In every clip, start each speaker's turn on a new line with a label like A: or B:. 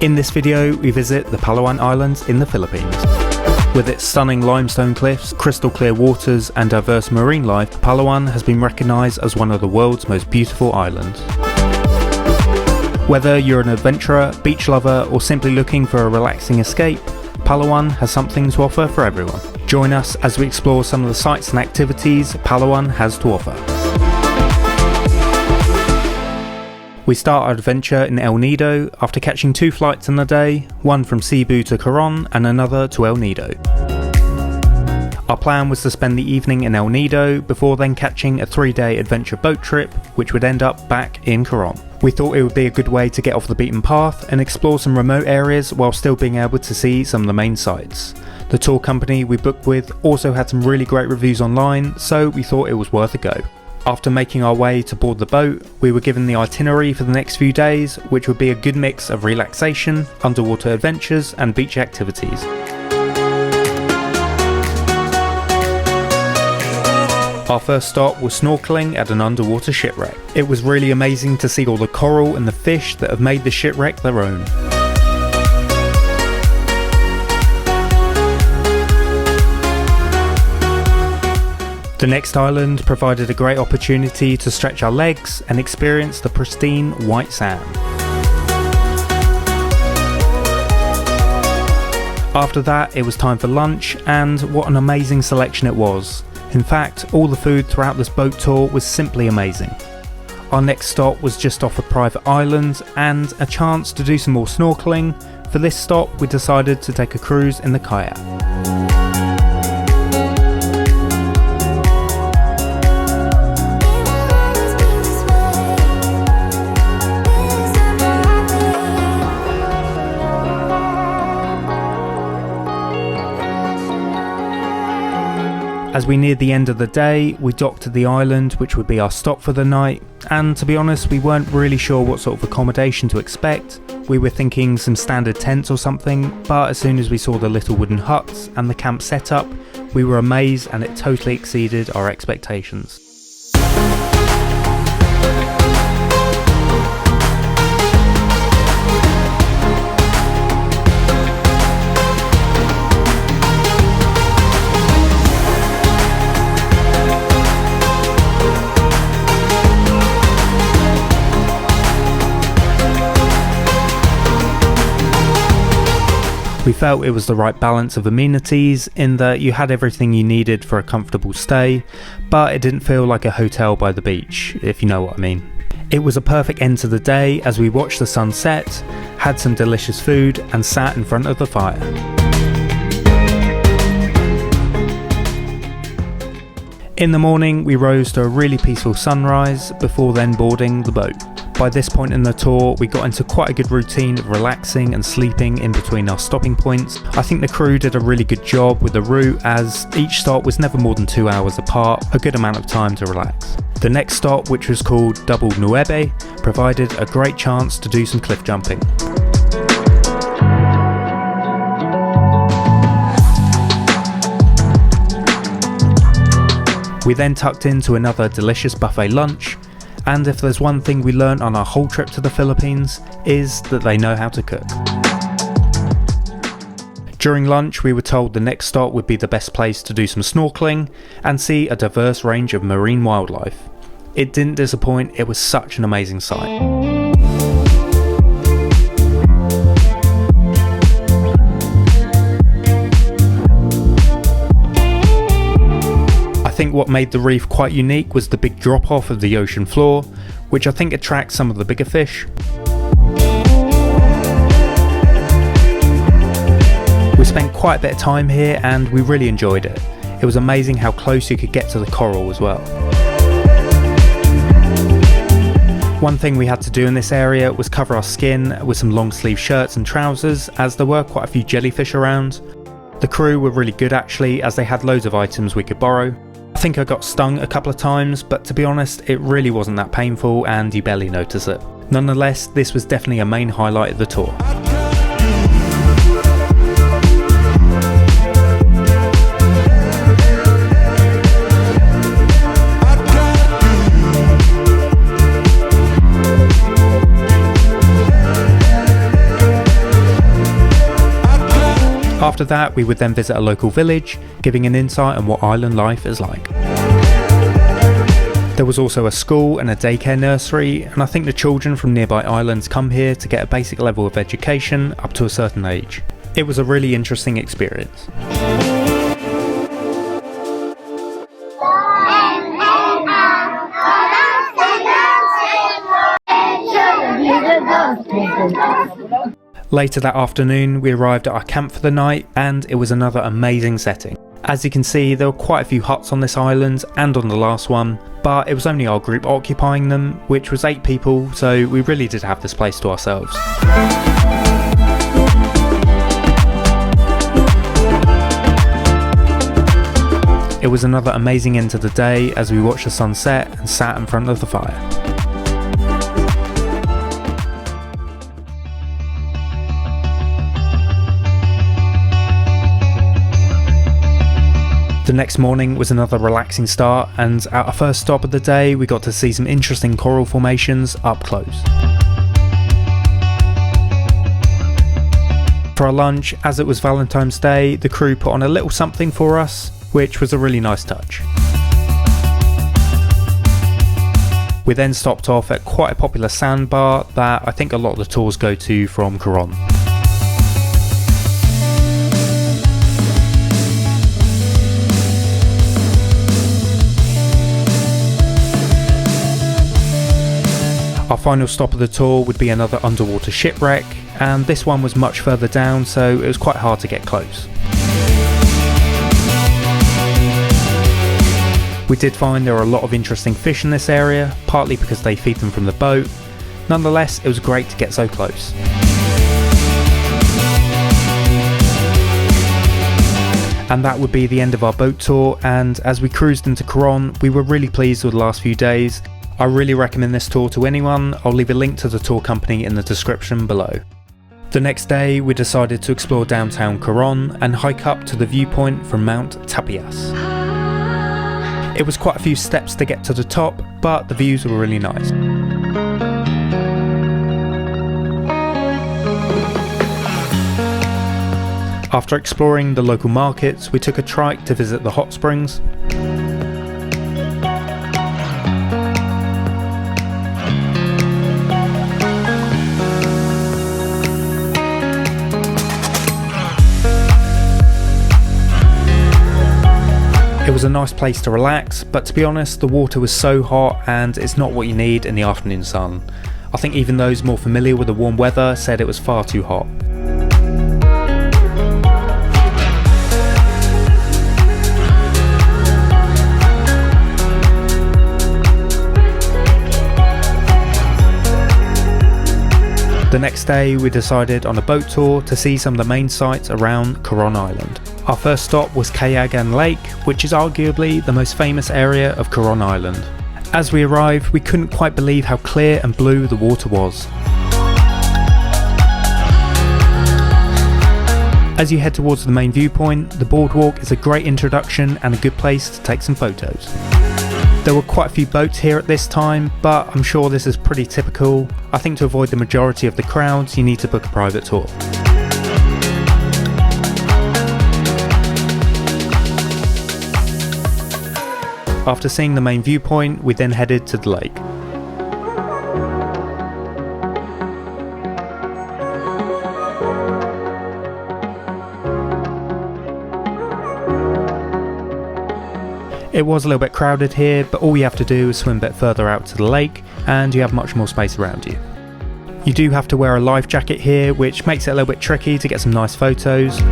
A: In this video, we visit the Palawan Islands in the Philippines. With its stunning limestone cliffs, crystal clear waters and diverse marine life, Palawan has been recognised as one of the world's most beautiful islands. Whether you're an adventurer, beach lover or simply looking for a relaxing escape, Palawan has something to offer for everyone. Join us as we explore some of the sights and activities Palawan has to offer. We start our adventure in El Nido after catching 2 flights in the day, one from Cebu to Coron and another to El Nido. Our plan was to spend the evening in El Nido before then catching a 3-day adventure boat trip which would end up back in Coron. We thought it would be a good way to get off the beaten path and explore some remote areas while still being able to see some of the main sites. The tour company we booked with also had some really great reviews online, so we thought it was worth a go. After making our way to board the boat, we were given the itinerary for the next few days, which would be a good mix of relaxation, underwater adventures and beach activities. Our first stop was snorkelling at an underwater shipwreck. It was really amazing to see all the coral and the fish that have made the shipwreck their own. The next island provided a great opportunity to stretch our legs and experience the pristine white sand. After that, it was time for lunch, and what an amazing selection it was. In fact, all the food throughout this boat tour was simply amazing. Our next stop was just off a private island and a chance to do some more snorkelling. For this stop, we decided to take a cruise in the kayak. As we neared the end of the day, we docked at the island, which would be our stop for the night, and to be honest, we weren't really sure what sort of accommodation to expect. We were thinking some standard tents or something, but as soon as we saw the little wooden huts and the camp setup, we were amazed and it totally exceeded our expectations. We felt it was the right balance of amenities in that you had everything you needed for a comfortable stay, but it didn't feel like a hotel by the beach, if you know what I mean. It was a perfect end to the day as we watched the sun set, had some delicious food and sat in front of the fire. In the morning, we rose to a really peaceful sunrise before then boarding the boat. By this point in the tour, we got into quite a good routine of relaxing and sleeping in between our stopping points. I think the crew did a really good job with the route as each stop was never more than 2 hours apart, a good amount of time to relax. The next stop, which was called Double Nueve, provided a great chance to do some cliff jumping. We then tucked into another delicious buffet lunch, and if there's one thing we learned on our whole trip to the Philippines, is that they know how to cook. During lunch, we were told the next stop would be the best place to do some snorkelling and see a diverse range of marine wildlife. It didn't disappoint, it was such an amazing sight. I think what made the reef quite unique was the big drop off of the ocean floor, which I think attracts some of the bigger fish. We spent quite a bit of time here and we really enjoyed it. It was amazing how close you could get to the coral as well. One thing we had to do in this area was cover our skin with some long sleeve shirts and trousers as there were quite a few jellyfish around. The crew were really good actually as they had loads of items we could borrow. I think I got stung a couple of times, but to be honest, it really wasn't that painful and you barely notice it. Nonetheless, this was definitely a main highlight of the tour. After that, we would then visit a local village, giving an insight on what island life is like. There was also a school and a daycare nursery, and I think the children from nearby islands come here to get a basic level of education up to a certain age. It was a really interesting experience. Later that afternoon, we arrived at our camp for the night, and it was another amazing setting. As you can see, there were quite a few huts on this island and on the last one, but it was only our group occupying them, which was 8 people, so we really did have this place to ourselves. It was another amazing end to the day as we watched the sunset and sat in front of the fire. The next morning was another relaxing start, and at our first stop of the day we got to see some interesting coral formations up close. For our lunch, as it was Valentine's Day, the crew put on a little something for us, which was a really nice touch. We then stopped off at quite a popular sandbar that I think a lot of the tours go to from Coron. Our final stop of the tour would be another underwater shipwreck, and this one was much further down, so it was quite hard to get close. We did find there are a lot of interesting fish in this area, partly because they feed them from the boat. Nonetheless, it was great to get so close. And that would be the end of our boat tour, and as we cruised into Coron, we were really pleased with the last few days. I really recommend this tour to anyone. I'll leave a link to the tour company in the description below. The next day we decided to explore downtown Coron and hike up to the viewpoint from Mount Tapyas. It was quite a few steps to get to the top, but the views were really nice. After exploring the local markets, we took a trike to visit the hot springs. It was a nice place to relax, but to be honest, the water was so hot and it's not what you need in the afternoon sun. I think even those more familiar with the warm weather said it was far too hot. The next day we decided on a boat tour to see some of the main sights around Coron Island. Our first stop was Kayangan Lake, which is arguably the most famous area of Coron Island. As we arrived, we couldn't quite believe how clear and blue the water was. As you head towards the main viewpoint, the boardwalk is a great introduction and a good place to take some photos. There were quite a few boats here at this time, but I'm sure this is pretty typical. I think to avoid the majority of the crowds, you need to book a private tour. After seeing the main viewpoint, we then headed to the lake. It was a little bit crowded here, but all you have to do is swim a bit further out to the lake and you have much more space around you. You do have to wear a life jacket here, which makes it a little bit tricky to get some nice photos.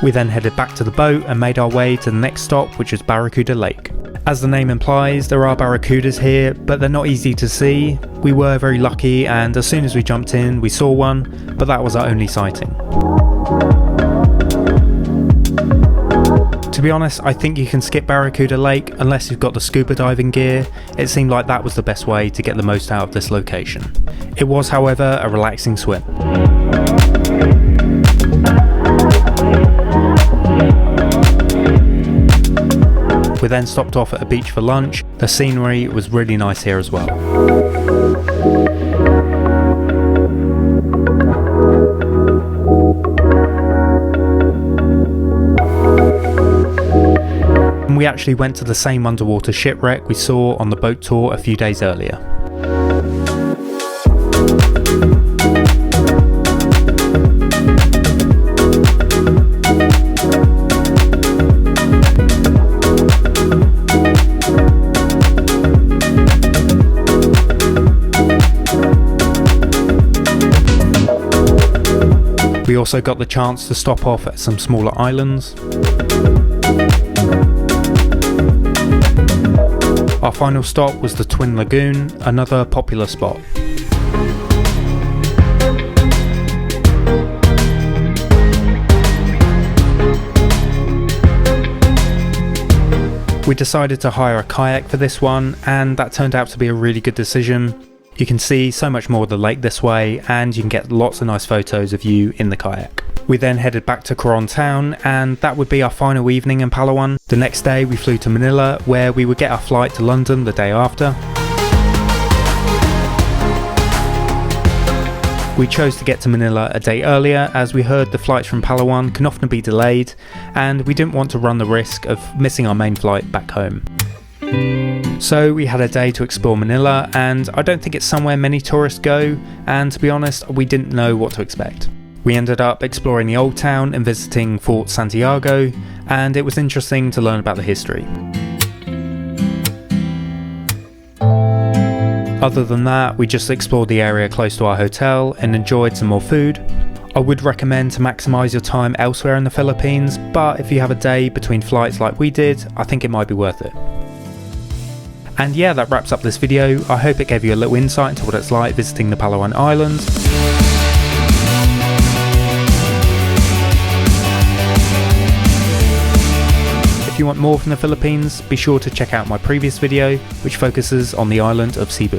A: We then headed back to the boat and made our way to the next stop, which is Barracuda Lake. As the name implies, there are barracudas here, but they're not easy to see. We were very lucky, and as soon as we jumped in, we saw one, but that was our only sighting. To be honest, I think you can skip Barracuda Lake unless you've got the scuba diving gear. It seemed like that was the best way to get the most out of this location. It was, however, a relaxing swim. We then stopped off at a beach for lunch. The scenery was really nice here as well. And we actually went to the same underwater shipwreck we saw on the boat tour a few days earlier. We also got the chance to stop off at some smaller islands. Our final stop was the Twin Lagoon, another popular spot. We decided to hire a kayak for this one, and that turned out to be a really good decision. You can see so much more of the lake this way, and you can get lots of nice photos of you in the kayak. We then headed back to Coron town, and that would be our final evening in Palawan. The next day we flew to Manilla, where we would get our flight to London the day after. We chose to get to Manila a day earlier, as we heard the flights from Palawan can often be delayed, and we didn't want to run the risk of missing our main flight back home. So we had a day to explore Manila, and I don't think it's somewhere many tourists go, and to be honest, we didn't know what to expect. We ended up exploring the old town and visiting Fort Santiago, and it was interesting to learn about the history. Other than that, we just explored the area close to our hotel and enjoyed some more food. I would recommend to maximise your time elsewhere in the Philippines, but if you have a day between flights like we did, I think it might be worth it. And yeah, that wraps up this video. I hope it gave you a little insight into what it's like visiting the Palawan Islands. If you want more from the Philippines, be sure to check out my previous video, which focuses on the island of Cebu.